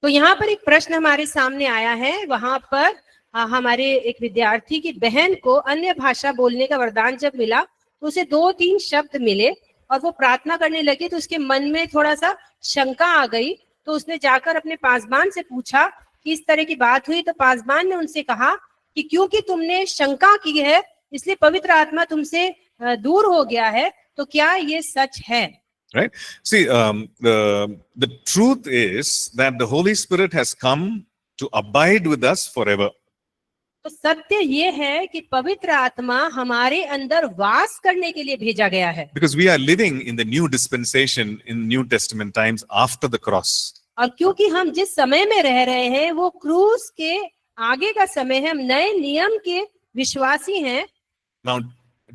तो यहाँ पर एक प्रश्न हमारे सामने आया है। वहां पर हमारे एक विद्यार्थी की बहन को अन्य भाषा बोलने का वरदान जब मिला तो उसे 2-3 शब्द मिले और वो प्रार्थना करने लगी, तो उसके मन में थोड़ा सा शंका आ गई। तो उसने जाकर अपने पासबान से पूछा कि इस तरह की बात हुई, तो पासबान ने उनसे कहा कि क्योंकि तुमने शंका की है इसलिए पवित्र आत्मा तुमसे दूर हो गया है, तो क्या ये सच है? Right? See, the truth is that the Holy Spirit has come to abide with us forever. तो सत्य ये है कि पवित्र आत्मा हमारे अंदर वास करने के लिए भेजा गया है। Because we are living in the new dispensation in New Testament times after the cross. और क्योंकि हम जिस समय में रह रहे हैं वो क्रूस के आगे का समय है, हम नए नियम के विश्वासी हैं। Now,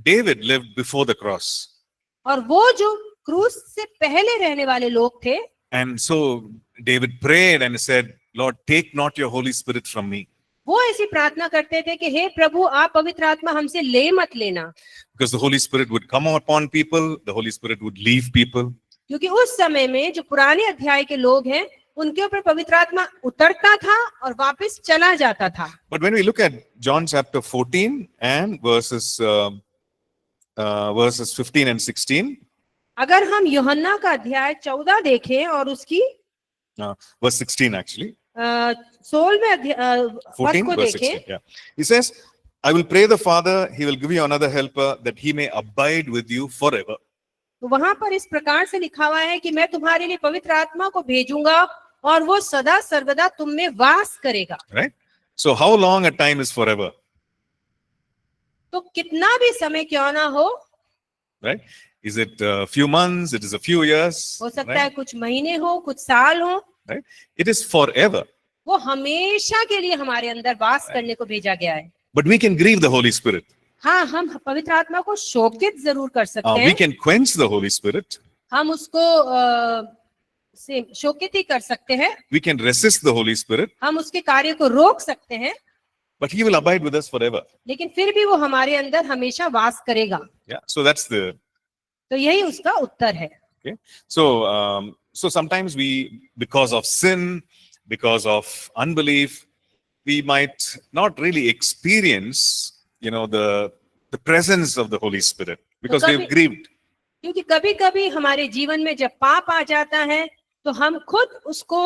David lived before the cross. और वो जो क्रूस से पहले रहने वाले लोग थे, And so David prayed and said, Lord, take not your Holy Spirit from me. वो ऐसी प्रार्थना करते थे कि हे प्रभु, आप पवित्र आत्मा हमसे ले मत लेना। Because the Holy Spirit would come upon people, the Holy Spirit would leave people. क्योंकि उस समय में जो पुराने अध्याय के लोग हैं उनके ऊपर पवित्र आत्मा उतरता था और वापस चला जाता था। But when we look at John chapter 14 and verses 15 and 16, अगर हम यूहन्ना का अध्याय 14 देखें और उसकी verse 16 actually, 16वें 14 को verse देखें, 16, yeah. He says, I will pray the Father, he will give you another helper that he may abide with you forever. तो वहां पर इस प्रकार से लिखा हुआ है कि मैं तुम्हारे लिए पवित्र आत्मा को भेजूंगा और वो सदा सर्वदा तुम में वास करेगा। Right? So how long a time is forever? तो कितना भी समय क्यों ना हो, Right? Is it a few months? It is a few years? हो सकता Right? है कुछ महीने हो, कुछ साल हो, Right? It is forever. वो हमेशा के लिए हमारे अंदर वास करने को भेजा गया है। But we can grieve the Holy Spirit. हाँ, हम पवित्र आत्मा को शोकित जरूर कर सकते We हैं, can quench the Holy Spirit. हम उसको से शोकित ही कर सकते हैं, We can resist the Holy Spirit. हम उसके कार्य को रोक सकते हैं, But he will abide with us forever. लेकिन फिर भी वो हमारे अंदर हमेशा वास करेगा। Yeah. So that's the. तो यही उसका उत्तर है। Okay. So sometimes we, because of sin, because of unbelief, we might not really experience, the presence of the Holy Spirit because we have grieved. क्योंकि कभी कभी हमारे जीवन में जब पाप आ जाता है तो हम खुद उसको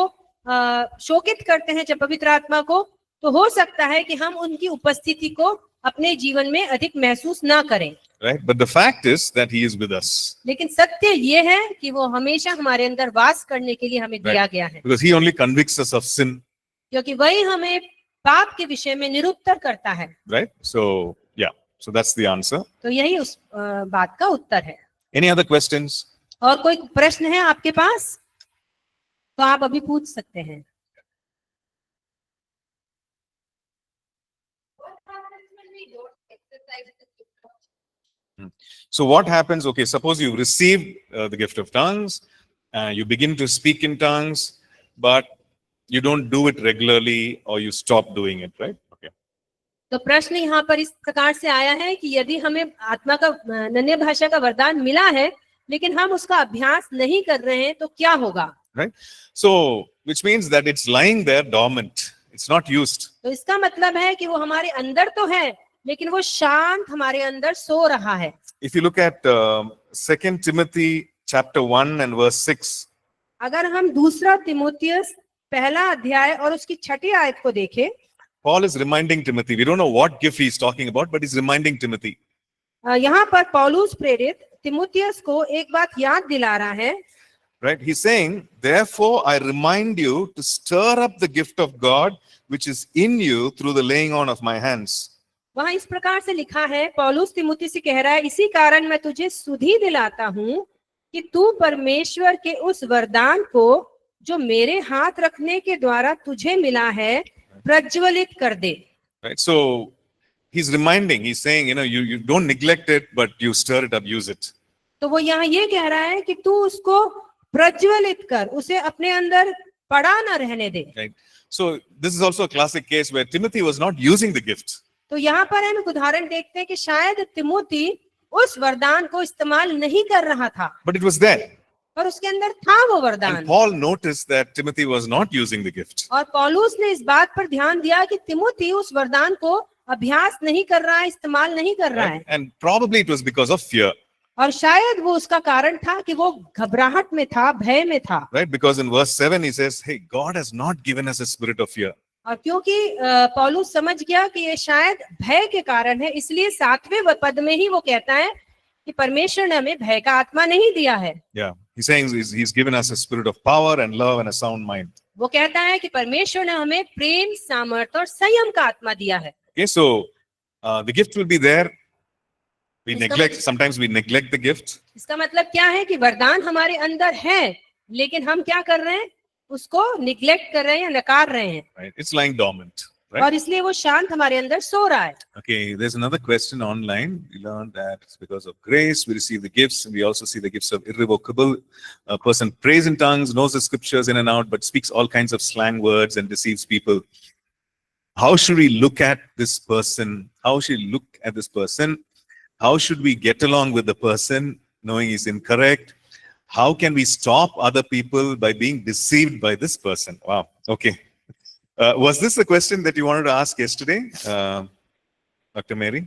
शोकित करते हैं, जब पवित्र आत्मा को, तो हो सकता है कि हम उनकी उपस्थिति को अपने जीवन में अधिक महसूस ना करें। Right? But the fact is that he is with us. लेकिन सत्य ये है कि वो हमेशा हमारे अंदर वास करने के लिए हमें दिया गया है। Because he only convicts us of sin. क्योंकि वही हमें पाप के विषय में निरुत्तर करता है। right? So, yeah, so that's the answer. तो यही उस बात का उत्तर है। Any other questions? और कोई प्रश्न है आपके पास तो आप अभी पूछ सकते हैं। So what happens? Okay, suppose you receive the gift of tongues, you begin to speak in tongues, but you don't do it regularly or you stop doing it, right? Okay. तो प्रश्न यहाँ पर इस प्रकार से आया है कि यदि हमें आत्मा का अन्य भाषा का वरदान मिला है लेकिन हम उसका अभ्यास नहीं कर रहे हैं तो क्या होगा? Right. So, which means that it's lying there dormant. It's not used. तो इसका मतलब है कि वो हमारे अंदर तो है लेकिन वो शांत हमारे अंदर सो रहा है। If you look at 2 Timothy chapter 1 and verse 6, अगर हम दूसरा तिमोथियस पहला अध्याय और उसकी 6ठी आयत को देखें, Paul is reminding Timothy. We don't know what gift he's talking about, but he's reminding Timothy. यहाँ पर पौलुस प्रेरित तिमोथियस को एक बात याद दिला रहा है। Right? He's saying, therefore, I remind you to stir up the gift of God which is in you through the laying on of my hands. वहाँ इस प्रकार से लिखा है, पौलुस तिमोथी से कह रहा है, इसी कारण मैं तुझे सुधि दिलाता हूँ कि तू परमेश्वर के उस वरदान को जो मेरे हाथ रखने के द्वारा तुझे मिला है प्रज्वलित कर दे। Right? So he's reminding, he's saying, you don't neglect it, but you stir it up, use it. तो वो यहाँ ये कह रहा है कि तू उसको प्रज्वलित कर, उसे अपने अंदर पड़ा न रहने दे। Right? So this is also a classic case where Timothy was not using the gift. तो यहाँ पर हम एक उदाहरण देखते हैं कि शायद तिमोथी उस वरदान को इस्तेमाल नहीं कर रहा था, But it was there. पर उसके अंदर था वो वरदान। And Paul noticed that Timothy was not using the gift. और पौलुस ने इस बात पर ध्यान दिया कि तिमोथी उस वरदान को अभ्यास नहीं कर रहा है, इस्तेमाल नहीं कर रहा है। And probably it was because of fear. और शायद वो उसका कारण था कि वो घबराहट में था, भय में था। Right? Because in verse 7 he says, hey, God has not given us a spirit of fear. और क्योंकि पौलुस समझ गया कि ये शायद भय के कारण है, इसलिए 7वें पद में ही वो कहता है कि परमेश्वर ने हमें भय का आत्मा नहीं दिया है। Yeah. He's saying he's given us a spirit of power and love and a sound mind. वो कहता है कि परमेश्वर ने हमें प्रेम, सामर्थ्य और संयम का आत्मा दिया है। Okay, so the gift will be there. Sometimes we neglect the gift. इसका मतलब क्या है कि वरदान हमारे अंदर है लेकिन हम क्या कर रहे हैं, उसको निग्लेक्ट कर रहे हैं या नकार रहे हैं। Right? It's lying dormant. Right? और इसलिए वो शांत हमारे अंदर सो रहा है। Okay, there's another question online. We learned that it's because of grace we receive the gifts, and we also see the gifts of irrevocable. A person prays in tongues, knows the scriptures in and out, but speaks all kinds of slang words and deceives people. How should we look at this person? How should we look at this person? How should we get along with the person knowing he's incorrect? How can we stop other people by being deceived by this person? Wow. Okay. Was this the question that you wanted to ask yesterday, Dr. Mary?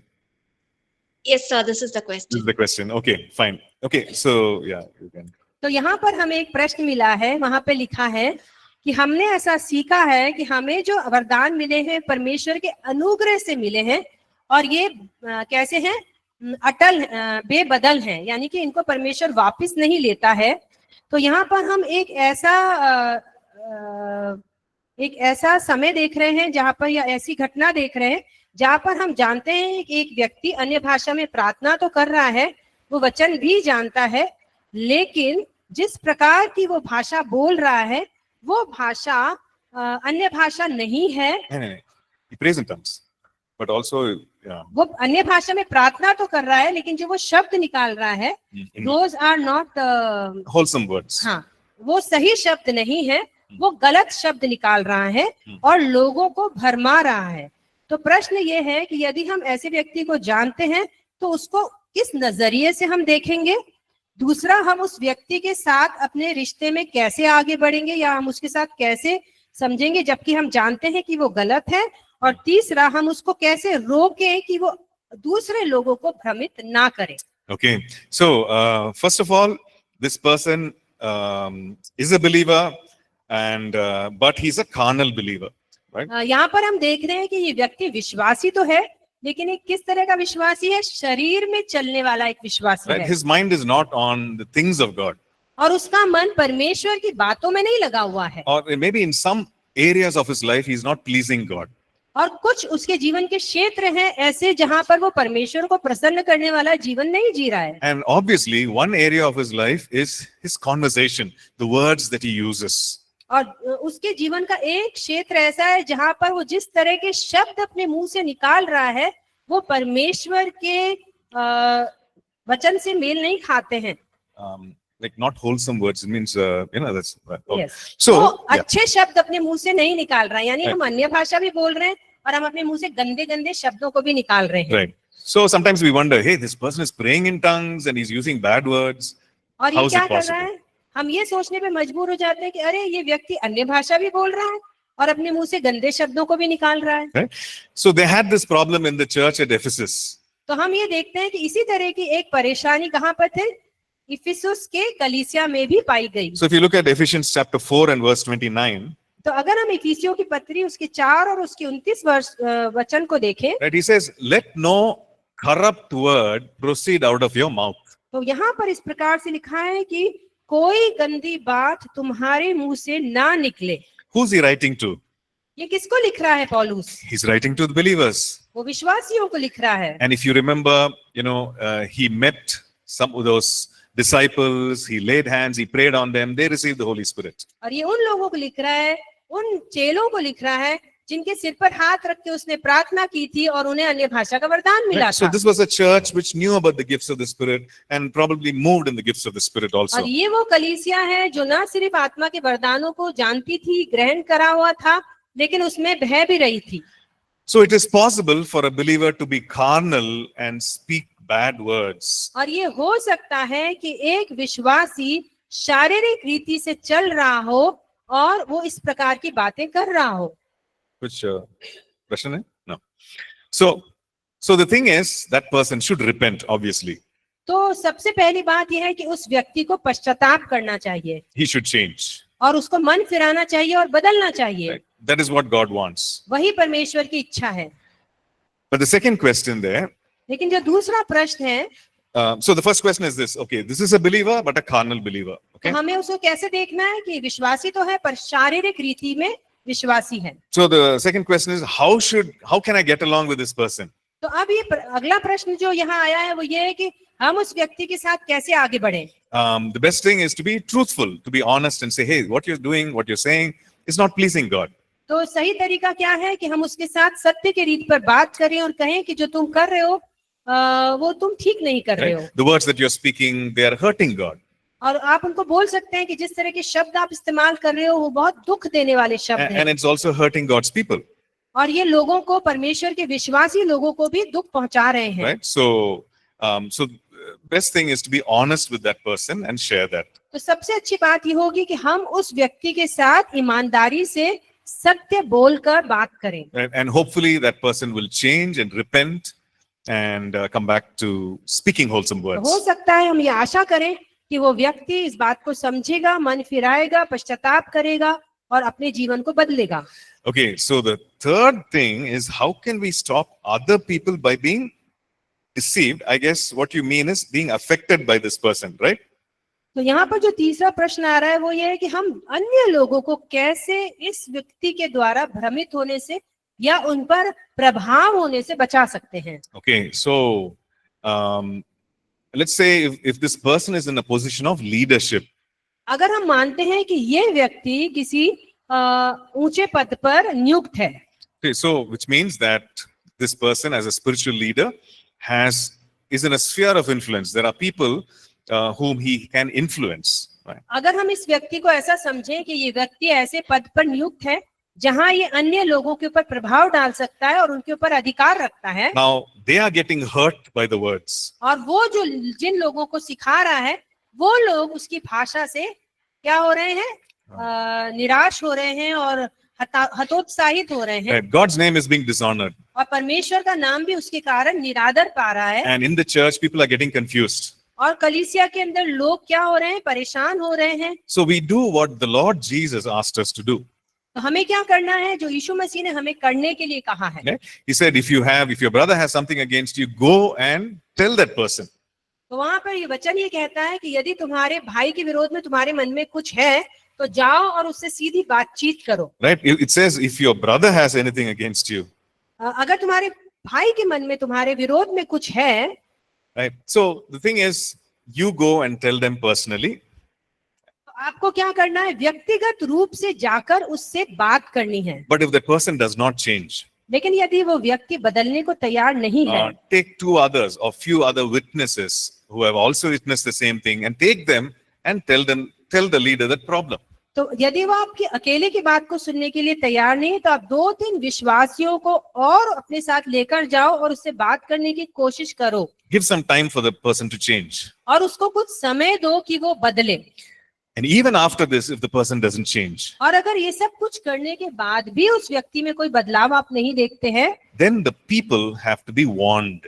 Yes, sir. This is the This question. is the question. Okay, fine. Okay, so yeah, you can. तो यहाँ पर हमें एक प्रश्न मिला है, वहां पे लिखा है कि हमने ऐसा सीखा है कि हमें जो वरदान मिले हैं परमेश्वर के अनुग्रह से मिले हैं और ये कैसे हैं, अटल बेबदल हैं, यानी कि इनको परमेश्वर वापस नहीं लेता है। तो यहाँ पर हम एक ऐसा समय देख रहे हैं जहाँ पर, या ऐसी घटना देख रहे हैं जहाँ पर हम जानते हैं कि एक व्यक्ति अन्य भाषा में प्रार्थना तो कर रहा है, वो वचन भी जानता है, लेकिन जिस प्रकार की वो भाषा बोल रहा है वो भाषा अन्य भाषा नहीं है। He prays in tongues, but also yeah. वो अन्य भाषा में प्रार्थना तो कर रहा है लेकिन जो वो शब्द निकाल रहा है those are not wholesome words. हाँ, वो सही शब्द नहीं है, वो गलत शब्द निकाल रहा है और लोगों को भरमा रहा है। तो प्रश्न ये है कि यदि हम ऐसे व्यक्ति को जानते हैं तो उसको किस नजरिए से हम देखेंगे, दूसरा हम उस व्यक्ति के साथ अपने रिश्ते में कैसे आगे बढ़ेंगे या हम उसके साथ कैसे समझेंगे जबकि हम जानते हैं कि वो गलत है, और तीसरा हम उसको कैसे रोकें कि वो दूसरे लोगों को भ्रमित ना करे। Okay, so first of all, this person is a believer, and but he's a carnal believer, right? यहाँ पर हम देख रहे हैं कि ये व्यक्ति विश्वासी तो है लेकिन एक किस तरह का विश्वासी है, शरीर में चलने वाला एक विश्वासी Right? है। His mind is not on the things of God, और उसका मन परमेश्वर की बातों में नहीं लगा हुआ है, or maybe in some areas of his life he's not pleasing God. और कुछ उसके जीवन के क्षेत्र हैं ऐसे जहां पर वो परमेश्वर को प्रसन्न करने वाला जीवन नहीं जी रहा है। And obviously, one area of his life is his conversation, the words that he uses. और उसके जीवन का एक क्षेत्र ऐसा है जहां पर वो जिस तरह के शब्द अपने मुंह से निकाल रहा है वो परमेश्वर के वचन से मेल नहीं खाते हैं। Like not wholesome words. It means, that's. Yes. So, वो yeah. अच्छे शब्द अपने मुंह से नहीं निकाल रहा है, यानी Right. हम अन्य भाषा भी बोल रहे हैं और हम अपने मुंह से गंदे गंदे शब्दों को भी निकाल रहे हैं। Right. So sometimes we wonder, hey, this person is praying in tongues and he's using bad words. और How ये is क्या it कर possible? रहा है, हम ये सोचने पे मजबूर हो जाते हैं कि अरे ये व्यक्ति अन्य भाषा भी बोल रहा है और अपने मुंह से गंदे शब्दों को भी निकाल रहा है। Right? So they had this problem in the church at Ephesus. तो हम ये देखते हैं कि इसी तरह की एक परेशानी कहाँ पर थे, इफिसुस के कलीसिया में भी पाई गई। So if you look at Ephesians chapter 4 and verse 29, तो अगर हम इफिसियों की पत्री उसके 4 और उसके 29 वचन को देखें, right, he says, let no corrupt word proceed out of your mouth. तो यहाँ पर इस प्रकार से लिखा है कि कोई गंदी बात तुम्हारे मुंह से ना निकले। Who's he writing to? ये किसको लिख रहा है पौलुस? He's writing to the believers. वो विश्वासियों को लिख रहा है। And if you remember, he met some of those disciples, he laid hands, he prayed on them, they received the Holy Spirit. और ये उन लोगों को लिख रहा है, उन चेलों को लिख रहा है जिनके सिर पर हाथ रख के उसने प्रार्थना की थी और उन्हें अन्य भाषा का वरदान मिला Right? So था। this was a church which knew about the gifts of the Spirit and probably moved in the gifts of the Spirit also. और ये वो कलीसिया है जो ना सिर्फ आत्मा के वरदानों को जानती थी, ग्रहण करा हुआ था, लेकिन उसमें बह भी रही थी। So it is possible for a believer to be carnal and speak bad words. और ये हो सकता है कि एक विश्वासी शारीरिक रीति से चल रहा हो और वो इस प्रकार की बातें कर रहा हो। Which question? No. So the thing is, that person should repent, obviously. तो सबसे पहली बात यह है कि उस व्यक्ति को पश्चाताप करना चाहिए He should change. और उसको मन फिराना चाहिए और बदलना चाहिए। Right? That is what God wants. वही परमेश्वर की इच्छा है। But the second question there, लेकिन जो दूसरा प्रश्न है, so the first question is this, okay, this is a believer, but a carnal believer. तो Okay. हमें उसको कैसे देखना है कि विश्वासी तो है पर शारीरिक रीति में विश्वासी है। So the second question is, how can I get along with this person? तो अब ये अगला प्रश्न जो यहाँ आया है वो ये है कि हम उस व्यक्ति के साथ कैसे आगे बढ़े। The best thing is to be truthful, to be honest and say, hey, what you're doing, what you're saying is not pleasing God. तो सही तरीका क्या है कि हम उसके साथ सत्य के रीत पर बात करें और कहें कि जो तुम कर रहे हो वो तुम ठीक नहीं कर रहे हो। Right? The words that you're speaking, they are hurting God. और आप उनको बोल सकते हैं कि जिस तरह के शब्द आप इस्तेमाल कर रहे हो वो बहुत दुख देने वाले शब्द And हैं it's also hurting God's people. और ये लोगों को, परमेश्वर के विश्वासी लोगों को भी दुख पहुंचा रहे हैं। Right? So best thing is to be honest with that person and share that. तो सबसे अच्छी बात ये होगी कि हम उस व्यक्ति के साथ ईमानदारी से सत्य बोलकर बात करें। Right? And hopefully that person will change and repent and come back to speaking wholesome words. हो सकता है हम ये आशा करें कि वो व्यक्ति इस बात को समझेगा, मन फिराएगा, पश्चाताप करेगा और अपने जीवन को बदलेगा। Okay, so the third thing is, how can we stop other people by being deceived? I guess what you mean is being affected by this person, right? तो यहाँ पर जो तीसरा प्रश्न आ रहा है वो ये है कि हम अन्य लोगों को कैसे इस व्यक्ति के द्वारा भ्रमित होने से या उन पर प्रभाव होने से बचा सकते हैं। Okay, so let's say if this person is in a position of leadership, अगर हम मानते हैं कि ये व्यक्ति किसी ऊंचे पद पर नियुक्त है, okay, so which means that this person as a spiritual leader is in a sphere of influence. There are people whom he can influence. Right? अगर हम इस व्यक्ति को ऐसा समझें कि ये व्यक्ति ऐसे पद पर नियुक्त है जहां ये अन्य लोगों के ऊपर प्रभाव डाल सकता है और उनके ऊपर अधिकार रखता है। Now they are getting hurt by the words. और वो जो जिन लोगों को सिखा रहा है वो लोग उसकी भाषा से क्या हो रहे हैं, निराश हो रहे हैं और हतोत्साहित हो रहे हैं। Right? God's name is being dishonored. और परमेश्वर का नाम भी उसके कारण निरादर पा रहा है। And in the church, people are getting confused. और कलीसिया के अंदर लोग क्या हो रहे हैं, परेशान हो रहे हैं। So we do what the Lord Jesus asked us to do. तो हमें क्या करना है जो यीशु मसीह ने हमें करने के लिए कहा है। Okay? He said, if your brother has something against you, go and tell that person. तो वहां पर ये वचन ये कहता है कि यदि तुम्हारे भाई के विरोध में तुम्हारे मन में कुछ है तो जाओ और उससे सीधी बातचीत करो। Right? It says, if your brother has anything against you, अगर तुम्हारे भाई के मन में तुम्हारे विरोध में कुछ है, right? So the thing is, you go and tell them personally. तो आपको क्या करना है? व्यक्तिगत रूप से जाकर उससे बात करनी है। But if that person does not change, लेकिन यदि वो व्यक्ति बदलने को तैयार नहीं है, take two others or few other witnesses who have also witnessed the same thing and take them and tell the leader that problem. तो यदि वो आपकी अकेले की बात को सुनने के लिए तैयार नहीं है, तो आप 2-3 विश्वासियों को और अपने साथ लेकर जाओ और उससे बात करने की कोशिश करो। Give some time for the person to change. और उसको कुछ समय दो कि वो बदले। And even after this, if the person doesn't change, और अगर ये सब कुछ करने के बाद भी उस व्यक्ति में कोई बदलाव आप नहीं देखते हैं, then the people have to be warned.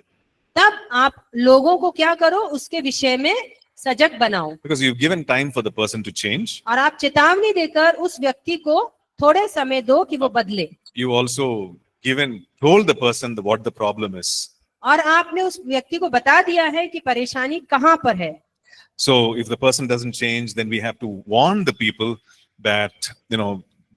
तब आप लोगों को क्या करो? उसके विषय में सजग बनाओ। Because you've given time for the person to change. और आप चेतावनी देकर उस व्यक्ति को थोड़े समय दो कि वो बदले। You also told the person what the problem is. और आपने उस व्यक्ति को बता दिया है कि परेशानी कहाँ पर है। So if the person doesn't change, then we have to warn the people that,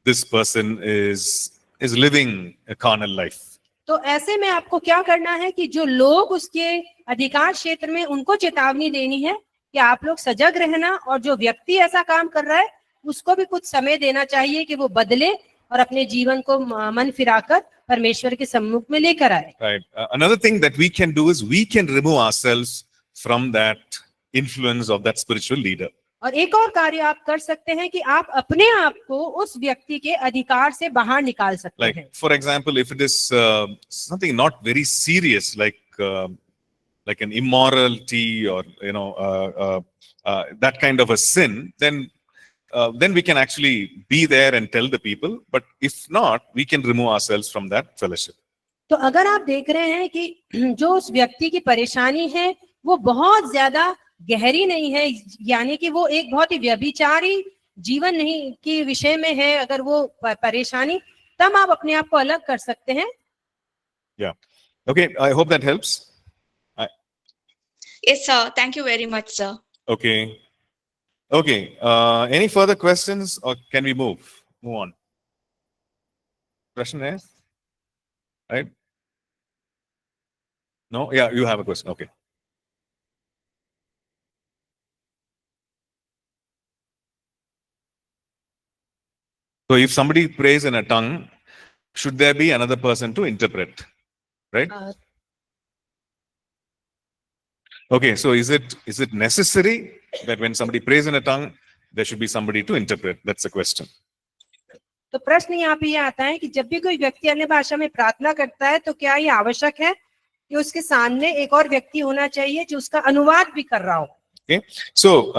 this person is living a carnal life. तो ऐसे में आपको क्या करना है कि जो लोग उसके अधिकार क्षेत्र में, उनको चेतावनी देनी है कि आप लोग सजग रहना, और जो व्यक्ति ऐसा काम कर रहा है उसको भी कुछ समय देना चाहिए कि वो बदले और अपने जीवन को मन फिराकर परमेश्वर के सम्मुख में लेकर आए। Right. Another thing that we can do is we can remove ourselves from that influence of that spiritual leader. और एक और कार्य आप कर सकते हैं कि आप अपने आप को उस व्यक्ति के अधिकार से बाहर निकाल सकते हैं। Like, for example, if it is something not very serious, like an immorality or that kind of a sin, then we can actually be there and tell the people. But if not, we can remove ourselves from that fellowship. तो अगर आप देख रहे हैं कि जो उस व्यक्ति की परेशानी है वो बहुत ज्यादा गहरी नहीं है, यानी कि वो एक बहुत ही व्यभिचारी जीवन नहीं के विषय में है, अगर वो परेशानी, तब आप अपने आप को अलग कर सकते हैं। Yeah. Okay. I hope that helps. Yes, sir. Thank you very much, sir. Okay. Okay. Any further questions, or can we move on? Question is, right? No? Yeah, you have a question. Okay. So if somebody prays in a tongue, should there be another person to interpret? Right? Okay, so is it necessary that when somebody prays in a tongue, there should be somebody to interpret? That's the question. तो प्रश्न यहाँ पे ये आता है कि जब भी कोई व्यक्ति अन्य भाषा में प्रार्थना करता है, तो क्या ये आवश्यक है कि उसके सामने एक और व्यक्ति होना चाहिए जो उसका अनुवाद भी कर रहा हो? Okay, so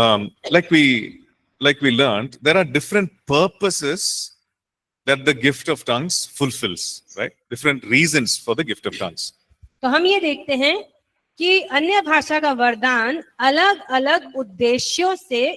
like we learned, there are different purposes that the gift of tongues fulfills, right? Different reasons for the gift of tongues. तो हम ये देखते हैं कि अन्य भाषा का वरदान अलग अलग उद्देश्यों से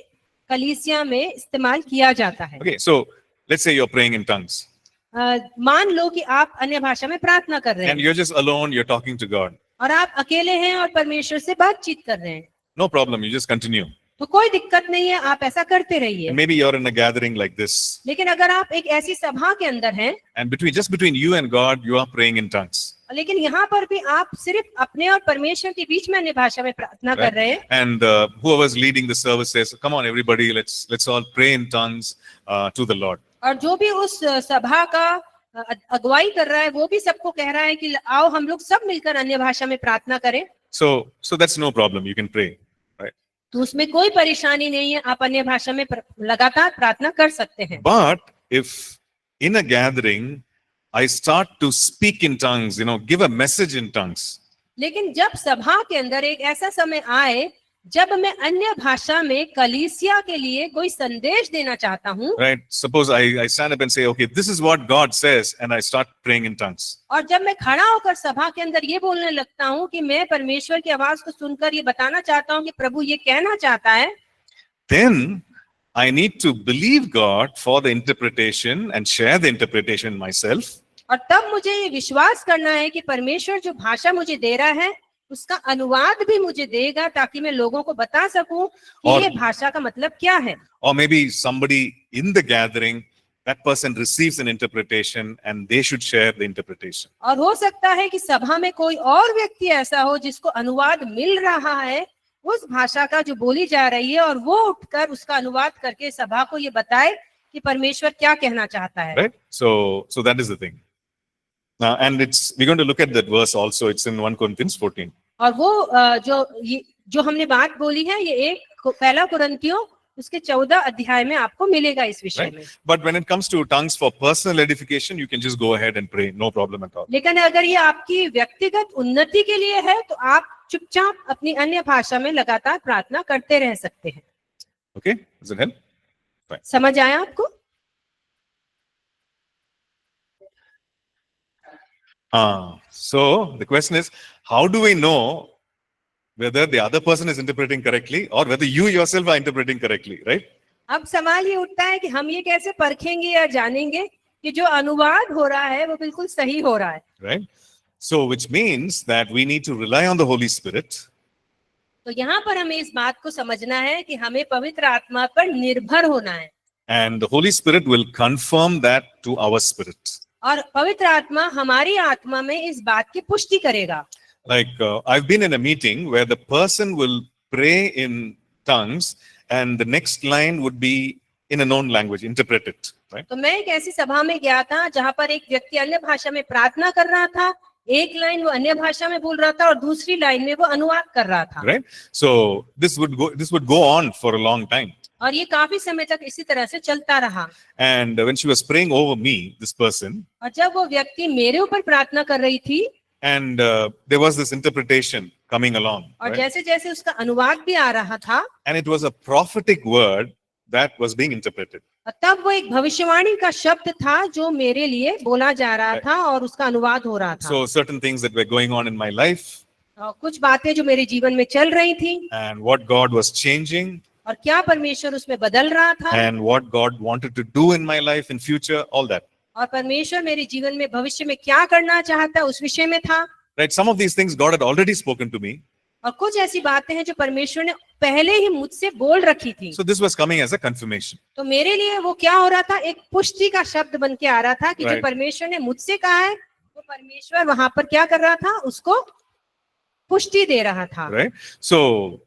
कलीसिया में इस्तेमाल किया जाता है। Okay, so let's say you're praying in tongues. मान लो कि आप अन्य भाषा में प्रार्थना कर रहे And हैं you're just alone, you're talking to God. और आप अकेले हैं और परमेश्वर से बातचीत कर रहे हैं, No problem, you just continue. तो कोई दिक्कत नहीं है, आप ऐसा करते रहिए। And maybe you're in a gathering like this. लेकिन अगर आप एक ऐसी सभा के अंदर हैं, And just between you and God, you are praying in tongues. लेकिन यहाँ पर भी आप सिर्फ अपने और परमेश्वर के बीच में अन्य भाषा में प्रार्थना कर रहे हैं। And whoever's leading the service says, "Come on, everybody, let's all pray in tongues to the Lord." और जो भी उस सभा का अगुवाई कर रहा है, वो भी सबको कह रहा है कि आओ हम लोग सब मिलकर अन्य भाषा में प्रार्थना करें। So that's no problem. You can pray, right? तो उसमें कोई परेशानी नहीं है, आप अन्य भाषा में लगातार प्रार्थना कर सकते हैं। But if in a gathering I start to speak in tongues, give a message in tongues. लेकिन जब सभा के अंदर एक ऐसा समय आए जब मैं अन्य भाषा में कलीसिया के लिए कोई संदेश देना चाहता हूँ, Right? Suppose I stand up and say, "Okay, this is what God says," and I start praying in tongues. और जब मैं खड़ा होकर सभा के अंदर ये बोलने लगता हूँ कि मैं परमेश्वर की आवाज को सुनकर ये बताना चाहता हूँ कि प्रभु ये कहना चाहता है, Then I need to believe God for the interpretation and share the interpretation myself. और तब मुझे ये विश्वास करना है कि परमेश्वर जो भाषा मुझे दे रहा है उसका अनुवाद भी मुझे देगा, ताकि मैं लोगों को बता सकूं कि ये भाषा का मतलब क्या है। Or maybe somebody in the gathering that person receives an interpretation and they should share the interpretation. और हो सकता है कि सभा में कोई और व्यक्ति ऐसा हो जिसको अनुवाद मिल रहा है उस भाषा का जो बोली जा रही है, और वो उठकर उसका अनुवाद करके सभा को ये बताए कि परमेश्वर क्या कहना चाहता है. Right? So that is the thing. And we're going to look at that verse also. It's in 1 Corinthians 14. और वो जो हमने बात बोली है ये पहला कुरिन्थियों उसके 14 अध्याय में आपको मिलेगा इस विषय Right? में. But when it comes to tongues for personal edification, you can just go ahead and pray. No problem at all. लेकिन अगर ये आपकी व्यक्तिगत उन्नति के लिए है तो आप चुपचाप अपनी अन्य भाषा में लगातार प्रार्थना करते रह सकते हैं. Okay? Does it help? समझ आया आपको? So the question is, how do we know whether the other person is interpreting correctly or whether you yourself are interpreting correctly, right? अब सवाल ये उठता है कि हम ये कैसे परखेंगे या जानेंगे कि जो अनुवाद हो रहा है वो बिल्कुल सही हो रहा है. Right? So which means that we need to rely on the Holy Spirit. तो यहाँ पर हमें इस बात को समझना है कि हमें पवित्र आत्मा पर निर्भर होना है. And the Holy Spirit will confirm that to our spirit. और पवित्र आत्मा हमारी आत्मा में इस बात की पुष्टि करेगा. Like I've been in a meeting where the person will pray in tongues and the next line would be in a known language, interpret it, right? तो मैं एक ऐसी सभा में गया था जहां पर एक व्यक्ति अन्य भाषा में प्रार्थना कर रहा था, एक लाइन वो अन्य भाषा में बोल रहा था और दूसरी लाइन में वो अनुवाद कर रहा था. Right? So this would go on for a long time. और ये काफी समय तक इसी तरह से चलता रहा. And when she was praying over me, this person, और जब वो व्यक्ति मेरे ऊपर प्रार्थना कर रही थी and there was this interpretation coming along, और right? जैसे जैसे उसका अनुवाद भी आ रहा था, And it was a prophetic word that was being interpreted. और तब वो एक भविष्यवाणी का शब्द था जो मेरे लिए बोला जा रहा था और उसका अनुवाद हो रहा था. So certain things that were going on in my life और कुछ बातें जो मेरे जीवन में चल रही थी and what God was changing और क्या परमेश्वर उसमें बदल रहा था and what God wanted to do in my life in future, all that. और परमेश्वर मेरे जीवन में भविष्य में क्या करना चाहता है उस विषय में था. Right? Some of these things God had already spoken to me. और कुछ ऐसी बातें हैं जो परमेश्वर ने पहले ही मुझसे बोल रखी थी. So this was coming as a confirmation. तो मेरे लिए वो क्या हो रहा था, एक पुष्टि का शब्द बन के आ रहा था कि जो Right. परमेश्वर ने मुझसे कहा है वो परमेश्वर वहां पर क्या कर रहा था, उसको पुष्टि दे रहा था. Right? So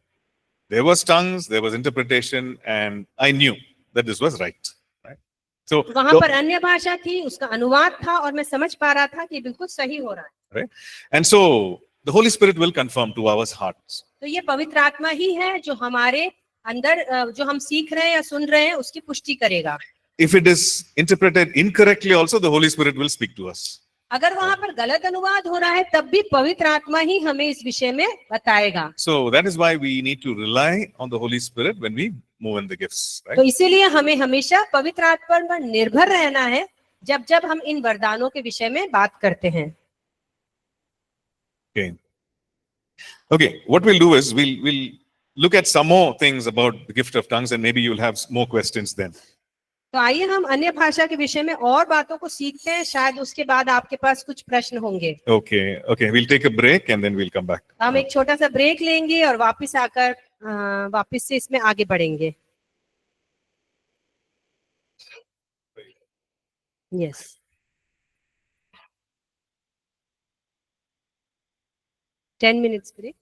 there was tongues, there was interpretation, and I knew that this was right. Right? So वहां पर अन्य भाषा थी, उसका अनुवाद था और मैं समझ पा रहा था कि बिल्कुल सही हो रहा है. right? And so the Holy Spirit will confirm to our hearts. तो ये पवित्र आत्मा ही है जो हमारे अंदर जो हम सीख रहे हैं या सुन रहे हैं उसकी पुष्टि करेगा. If it is interpreted incorrectly also, the Holy Spirit will speak to us. अगर वहां पर गलत अनुवाद हो रहा है तब भी पवित्र आत्मा ही हमें इस विषय में बताएगा. So that is why we need to rely on the Holy Spirit when we move in the gifts. तो Right? इसीलिए हमें हमेशा पवित्र आत्मा पर निर्भर रहना है जब जब हम इन वरदानों के विषय में बात करते हैं. Okay. What we'll do is we'll look at some more things about the gift of tongues, and maybe you'll have more questions then. तो आइए हम अन्य भाषा के विषय में और बातों को सीखते हैं, शायद उसके बाद आपके पास कुछ प्रश्न होंगे. Okay. We'll take a break and then we'll come back. हम एक छोटा सा ब्रेक लेंगे और वापस आकर वापस से इसमें आगे बढ़ेंगे. यस. Yes. 10 minutes break.